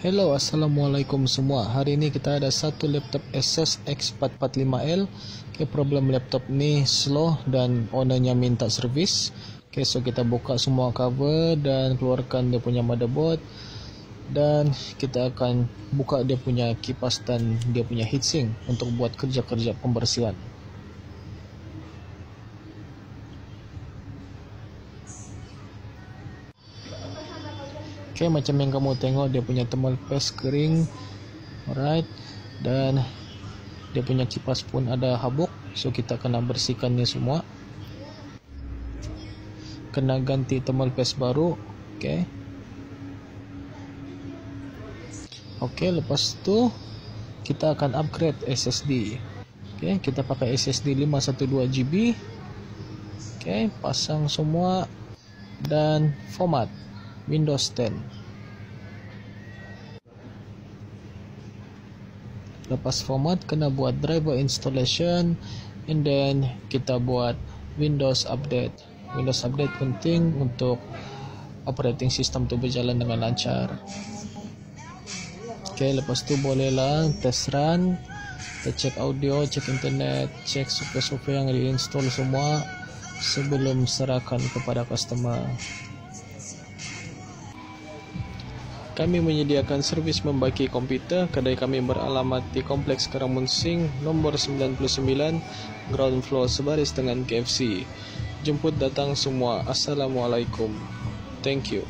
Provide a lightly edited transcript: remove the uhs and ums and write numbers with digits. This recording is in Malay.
Hello, assalamualaikum semua. Hari ini kita ada satu laptop Asus X445L. Problem laptop ni slow dan ownernya minta servis. So kita buka semua cover dan keluarkan dia punya motherboard, dan kita akan buka dia punya kipas dan dia punya heatsink untuk buat kerja-kerja pembersihan. Macam yang kamu tengok, dia punya thermal paste kering, alright, dan dia punya kipas pun ada habuk, so kita kena bersihkan ni semua, kena ganti thermal paste baru. Lepas tu kita akan upgrade SSD. Kita pakai SSD 512GB. Pasang semua dan format Windows 10. Lepas format, kena buat driver installation, and then kita buat Windows update. Windows update penting untuk operating system tu berjalan dengan lancar. Lepas tu bolehlah test run, kita cek audio, cek internet, cek software-software yang diinstall semua sebelum serahkan kepada customer. Kami menyediakan servis membaki komputer. Kedai kami beralamat di Kompleks Karamunsing, nombor 99, ground floor sebaris dengan KFC. Jemput datang semua. Assalamualaikum. Thank you.